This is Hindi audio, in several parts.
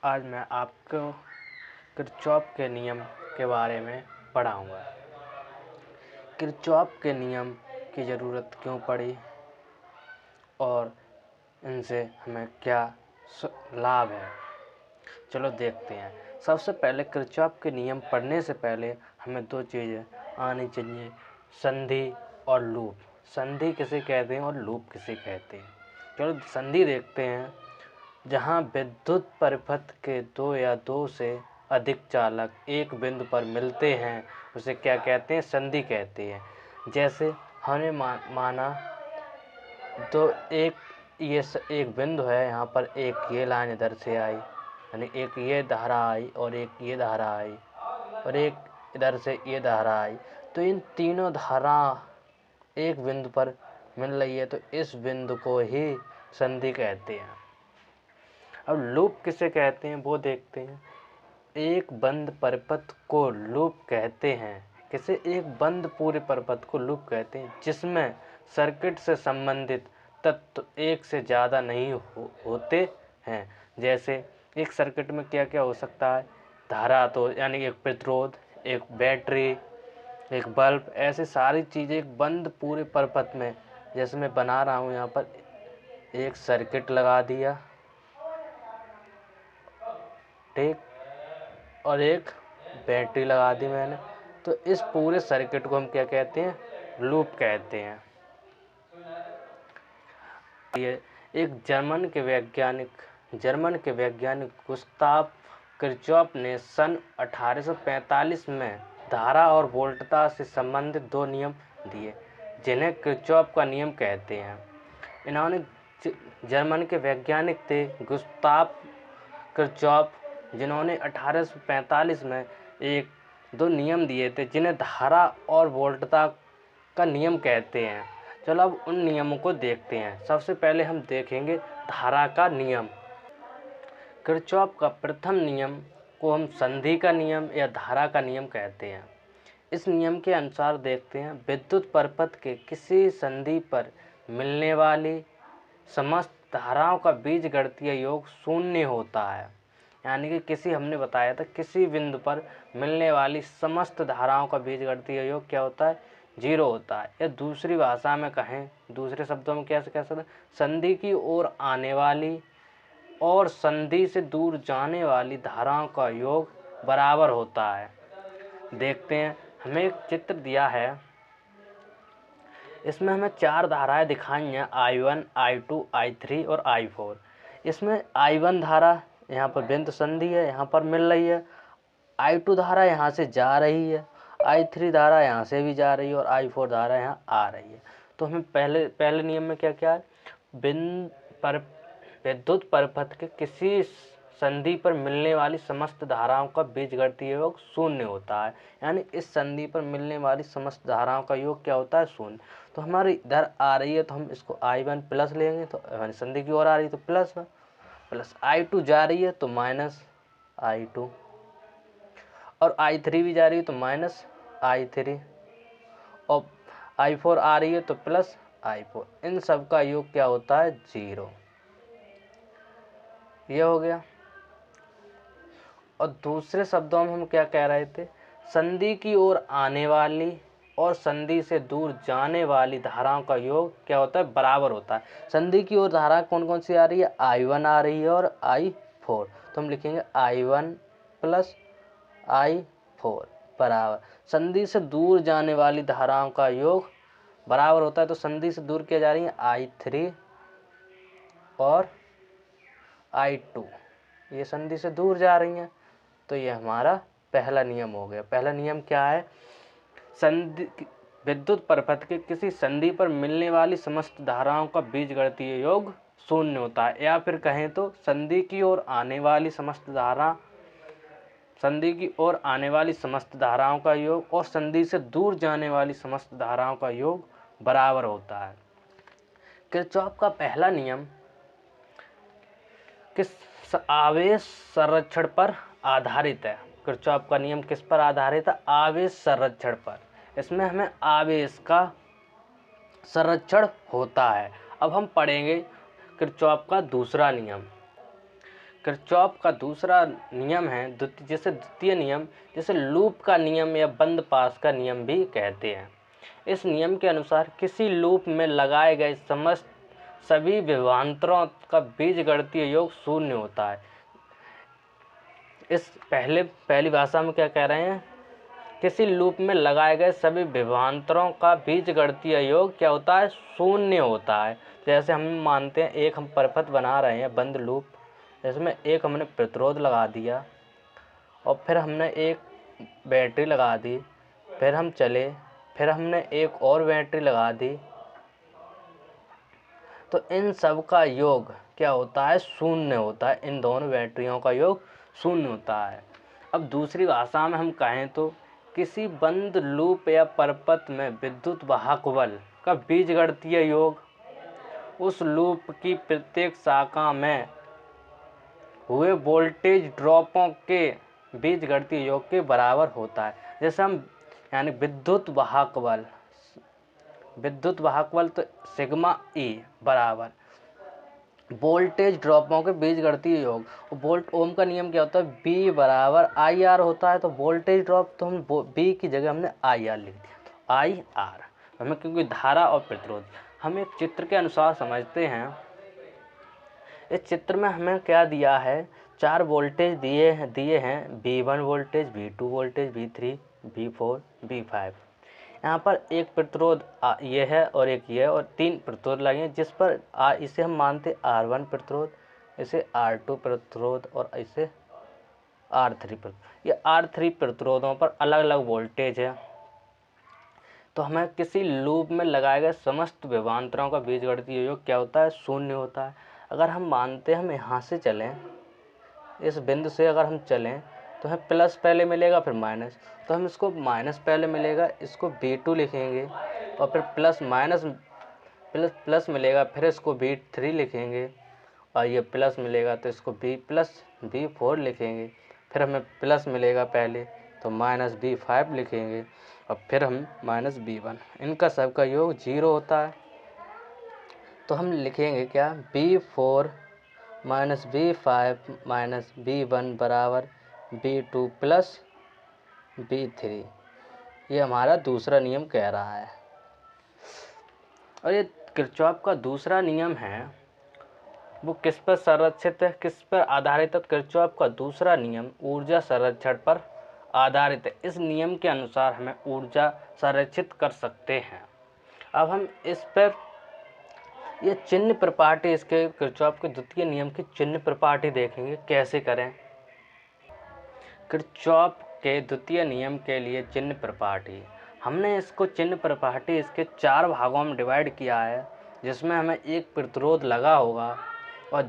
आज मैं आपको किरचॉफ के नियम के बारे में पढ़ाऊँगा। किरचॉफ के नियम की ज़रूरत क्यों पड़ी और इनसे हमें क्या लाभ है, चलो देखते हैं। सबसे पहले किरचॉफ के नियम पढ़ने से पहले हमें दो चीज़ें आनी चाहिए, संधि और लूप। संधि किसे कहते हैं और लूप किसे कहते हैं। चलो संधि देखते हैं। जहाँ विद्युत परिपथ के दो या दो से अधिक चालक एक बिंदु पर मिलते हैं उसे क्या कहते हैं, संधि कहते हैं। जैसे हमने माना तो एक बिंदु है, यहाँ पर एक ये लाइन इधर से आई, यानी एक ये धारा आई और एक ये धारा आई और एक इधर से ये धारा आई। तो इन तीनों धारा एक बिंदु पर मिल रही है तो इस बिंदु को ही संधि कहते हैं। अब लूप किसे कहते हैं वो देखते हैं। एक बंद परिपथ को लूप कहते हैं। किसे? एक बंद पूरे परिपथ को लूप कहते हैं जिसमें सर्किट से संबंधित तत्व एक से ज़्यादा नहीं होते हैं। जैसे एक सर्किट में क्या क्या हो सकता है, धारा तो यानी एक प्रतिरोध, एक बैटरी, एक बल्ब, ऐसे सारी चीज़ें एक बंद पूरे परिपथ में। जैसे मैं बना रहा हूँ यहाँ पर एक सर्किट लगा दिया, ठीक, और एक बैटरी लगा दी मैंने, तो इस पूरे सर्किट को हम क्या कहते हैं, लूप कहते हैं। ये एक जर्मन के वैज्ञानिक गुस्ताव किरचॉफ ने सन 1845 में धारा और वोल्टता से संबंधित दो नियम दिए जिन्हें किरचॉफ का नियम कहते हैं। इन्होंने जर्मन के वैज्ञानिक थे गुस्ताव किरचॉफ, जिन्होंने 1845 में एक दो नियम दिए थे जिन्हें धारा और वोल्टता का नियम कहते हैं। चलो अब उन नियमों को देखते हैं। सबसे पहले हम देखेंगे धारा का नियम। किरचॉफ का प्रथम नियम को हम संधि का नियम या धारा का नियम कहते हैं। इस नियम के अनुसार देखते हैं, विद्युत परिपथ के किसी संधि पर मिलने वाली समस्त धाराओं का बीजगणितीय योग शून्य होता है। यानी कि हमने बताया था किसी बिंदु पर मिलने वाली समस्त धाराओं का बीजगणितीय योग क्या होता है, 0 होता है। या दूसरी भाषा में कहें, दूसरे शब्दों में कैसे कह सकते हैं, संधि की ओर आने वाली और संधि से दूर जाने वाली धाराओं का योग बराबर होता है। देखते हैं, हमें एक चित्र दिया है, इसमें हमें 4 धाराएं दिखाई हैं, I1, I2, I3 और I4। इसमें I1 धारा यहाँ पर बिंदु संधि है, यहाँ पर मिल रही है। I2 धारा यहाँ से जा रही है, I3 धारा यहाँ से भी जा रही है और I4 धारा यहाँ आ रही है। तो हमें पहले नियम में क्या क्या है, विद्युत परिपथ के किसी संधि पर मिलने वाली समस्त धाराओं का बीजगणितीय योग शून्य होता है। यानी इस संधि पर मिलने वाली समस्त धाराओं का योग क्या होता है, शून्य। तो हमारी इधर आ रही है तो हम इसको I1 प्लस लेंगे, तो संधि की ओर आ रही है तो प्लस है, प्लस I2 जा रही है तो माइनस I2 और I3 भी जा रही है तो माइनस I3 और I4 आ रही है तो प्लस I4। इन सब का योग क्या होता है, 0। ये हो गया। और दूसरे शब्दों में हम क्या कह रहे थे, संधि की ओर आने वाली और संधि से दूर जाने वाली धाराओं का योग क्या होता है, बराबर होता है। संधि की ओर धारा कौन कौन सी आ रही है, I1 आ रही है और I4। तो हम लिखेंगे I1 प्लस I4 बराबर संधि से दूर जाने वाली धाराओं का योग बराबर होता है। तो संधि से दूर क्या जा रही है, I3 और I2, ये संधि से दूर जा रही हैं। तो ये हमारा पहला नियम हो गया। पहला नियम क्या है, विद्युत परिपथ के किसी संधि पर मिलने वाली समस्त धाराओं का बीजगणितीय योग शून्य होता है। या फिर कहें तो संधि की ओर आने वाली समस्त धाराओं का योग और संधि से दूर जाने वाली समस्त धाराओं का योग बराबर होता है। किरचॉफ का पहला नियम किस आवेश संरक्षण पर आधारित है। किरचॉफ का नियम किस पर आधारित है, आवेश संरक्षण पर। इसमें हमें आवेश का संरक्षण होता है। अब हम पढ़ेंगे किरचॉफ का दूसरा नियम। किरचॉफ का दूसरा नियम है जैसे द्वितीय नियम, जैसे लूप का नियम या बंद पास का नियम भी कहते हैं। इस नियम के अनुसार किसी लूप में लगाए गए समस्त सभी विभवांतरों का बीजगणितीय योग शून्य होता है। इस पहली भाषा में क्या कह रहे हैं, किसी लूप में लगाए गए सभी विभवांतरों का बीजगणितीय योग क्या होता है, शून्य होता है। जैसे हम मानते हैं एक हम परिपथ बना रहे हैं बंद लूप, जिसमें एक हमने प्रतिरोध लगा दिया और फिर हमने एक बैटरी लगा दी, फिर हम चले, फिर हमने एक और बैटरी लगा दी, तो इन सब का योग क्या होता है, शून्य होता है। इन दोनों बैटरियों का योग शून्य होता है। अब दूसरी भाषा में हम कहें तो किसी बंद लूप या परिपथ में विद्युत वाहक बल का बीजगणितीय योग उस लूप की प्रत्येक शाखा में हुए वोल्टेज ड्रॉपों के बीजगणितीय योग के बराबर होता है। जैसे हम यानी विद्युत वाहक बल तो सिग्मा ई बराबर वोल्टेज ड्रॉपों के बीजगणितीय योग। वोल्ट ओम का नियम क्या होता है, बी बराबर आई आर होता है। तो वोल्टेज ड्रॉप तो हम बी की जगह हमने आई आर लिख दिया, तो आई आर हमें, क्योंकि धारा और प्रतिरोध हम एक चित्र के अनुसार समझते हैं। इस चित्र में हमें क्या दिया है, 4 वोल्टेज दिए हैं V1 voltage, V2 voltage, V3, V4, V5। यहाँ पर एक प्रतिरोध ये है और एक ये है और 3 प्रतिरोध लगे हैं, जिस पर इसे हम मानते R1 प्रतिरोध, इसे R2 प्रतिरोध और इसे R3 प्रतिरोध। ये R3 प्रतिरोधों पर अलग अलग वोल्टेज है। तो हमें किसी लूप में लगाए गए समस्त विभवांतरों का बीजगणितीय योग क्या होता है, शून्य होता है। अगर हम मानते हैं हम यहाँ से चलें, इस बिंदु से अगर हम चलें तो हमें प्लस पहले मिलेगा फिर माइनस, तो हम इसको माइनस पहले मिलेगा, इसको V2 लिखेंगे और फिर प्लस मिलेगा, फिर इसको V3 लिखेंगे और ये प्लस मिलेगा तो इसको V4 लिखेंगे, फिर हमें प्लस मिलेगा पहले तो माइनस V5 लिखेंगे और फिर हम माइनस V1। इनका सबका योग 0 होता है। तो हम लिखेंगे क्या, V4 minus V5 minus V1 बराबर V2 प्लस V3। ये हमारा दूसरा नियम कह रहा है। और ये किरचॉफ का दूसरा नियम है वो किस पर संरक्षित है, किस पर आधारित है। किरचॉफ का दूसरा नियम ऊर्जा संरक्षण पर आधारित है। इस नियम के अनुसार हमें ऊर्जा संरक्षित कर सकते हैं। अब हम इस पर ये चिन्ह प्रपाटी, इसके किरचॉफ के द्वितीय नियम की चिन्ह प्रपाटी देखेंगे कैसे करें। किरचॉफ के द्वितीय नियम के लिए चिन्ह प्रपाटी, हमने इसको चिन्ह प्रपाटी इसके 4 भागों में डिवाइड किया है, जिसमें हमें एक प्रतिरोध लगा होगा और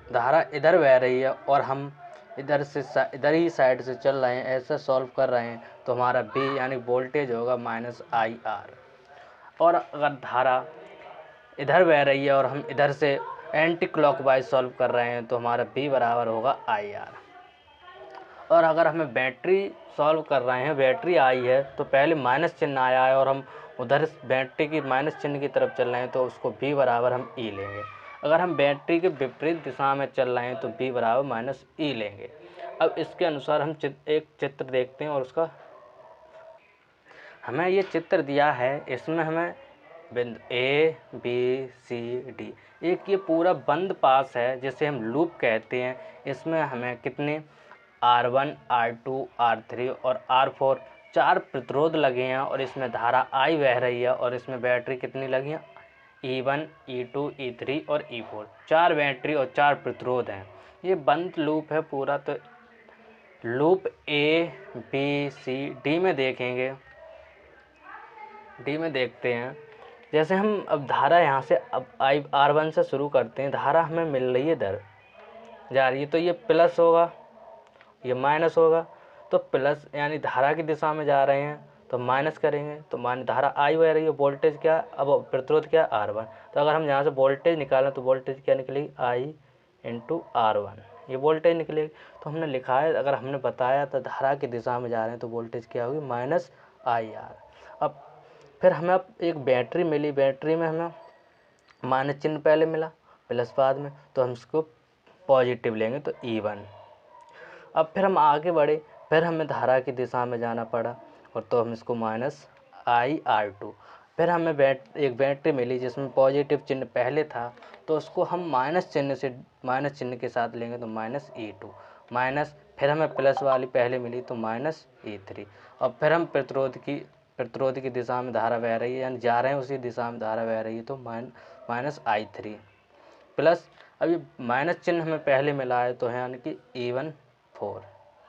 धारा इधर बह रही है और हम इधर ही साइड से चल रहे हैं, ऐसे सॉल्व कर रहे हैं, तो हमारा B यानी वोल्टेज होगा माइनस आई आर। और अगर धारा इधर बह रही है और हम इधर से एंटी क्लॉकवाइज सॉल्व कर रहे हैं तो हमारा B बराबर होगा आई आर। और अगर हमें बैटरी सॉल्व कर रहे हैं, बैटरी आई है तो पहले माइनस चिन्ह आया है और हम उधर बैटरी की माइनस चिन्ह की तरफ चल रहे हैं तो उसको B बराबर हम E लेंगे। अगर हम बैटरी के विपरीत दिशा में चल रहे हैं तो B बराबर माइनस E लेंगे। अब इसके अनुसार हम एक चित्र देखते हैं और उसका हमें ये चित्र दिया है। इसमें हमें बिंदु A, B, C, D, एक ये पूरा बंद पास है जिसे हम लूप कहते हैं। इसमें हमें कितने R1, R2, R3 और R4 4 प्रतिरोध लगे हैं और इसमें धारा I बह रही है और इसमें बैटरी कितनी लगी हैं, E1, E2, E3 और E4। 4 बैटरी और 4 प्रतिरोध हैं। ये बंद लूप है पूरा। तो loop A, B, C, D में देखेंगे, D में देखते हैं। जैसे हम अब धारा यहाँ से अब R1 से शुरू करते हैं, धारा हमें मिल रही है इधर जा रही है, तो ये प्लस होगा, ये माइनस होगा। तो प्लस यानी धारा की दिशा में जा रहे हैं तो माइनस करेंगे, तो मान धारा आई बह रही है, वोल्टेज क्या, अब प्रतिरोध क्या, R1। तो अगर हम यहाँ से वोल्टेज निकालें तो वोल्टेज क्या निकलेगी, I इंटू R1, ये वोल्टेज निकलेगी। तो हमने लिखा है, अगर हमने बताया तो धारा की दिशा में जा रहे हैं तो वोल्टेज क्या होगी, माइनस IR। अब फिर हमें अब एक बैटरी मिली, बैटरी में हमें माइनस चिन्ह पहले मिला, प्लस बाद में, तो हम इसको पॉजिटिव लेंगे तो E1। अब फिर हम आगे बढ़े, फिर हमें धारा की दिशा में जाना पड़ा और तो हम इसको -IR2। फिर हमें एक बैटरी मिली जिसमें पॉजिटिव चिन्ह पहले था, तो उसको हम माइनस चिन्ह के साथ लेंगे तो -E2 माइनस, फिर हमें प्लस वाली पहले मिली तो -E3। और फिर हम प्रतिरोध की दिशा में धारा बह रही है, यानी जा रहे हैं उसी दिशा में धारा बह रही है, तो -I3 प्लस। अभी माइनस चिन्ह हमें पहले मिला है तो है यानी कि E1 4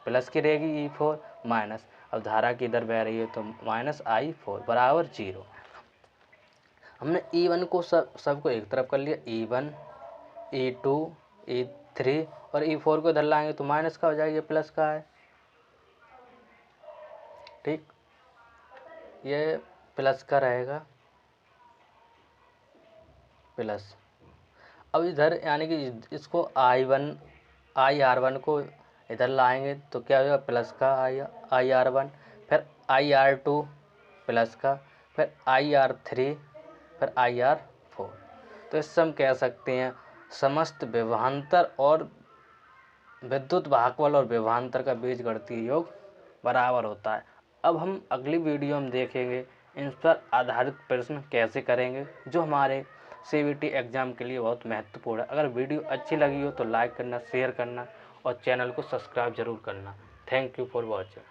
प्लस की रहेगी E4 माइनस। अब धारा की इधर बह रही है तो -I4 बराबर 0। हमने E1 को सबको एक तरफ कर लिया, E1 E2 E3 और E4 को इधर लाएंगे तो माइनस का हो जाएगा, ये प्लस का है। ठीक, ये प्लस का रहेगा प्लस। अब इधर यानी कि इसको IR1 को इधर लाएंगे तो क्या होगा, प्लस का IR1, फिर IR2 प्लस का, फिर IR3, फिर IR4। तो इससे हम कह सकते हैं समस्त विभवांतर और विद्युत भागफल और विभवांतर का बीजगणितीय योग बराबर होता है। अब हम अगली वीडियो में देखेंगे इन पर आधारित प्रश्न कैसे करेंगे, जो हमारे CBT एग्ज़ाम के लिए बहुत महत्वपूर्ण है। अगर वीडियो अच्छी लगी हो तो लाइक करना, शेयर करना और चैनल को सब्सक्राइब जरूर करना। Thank you for watching.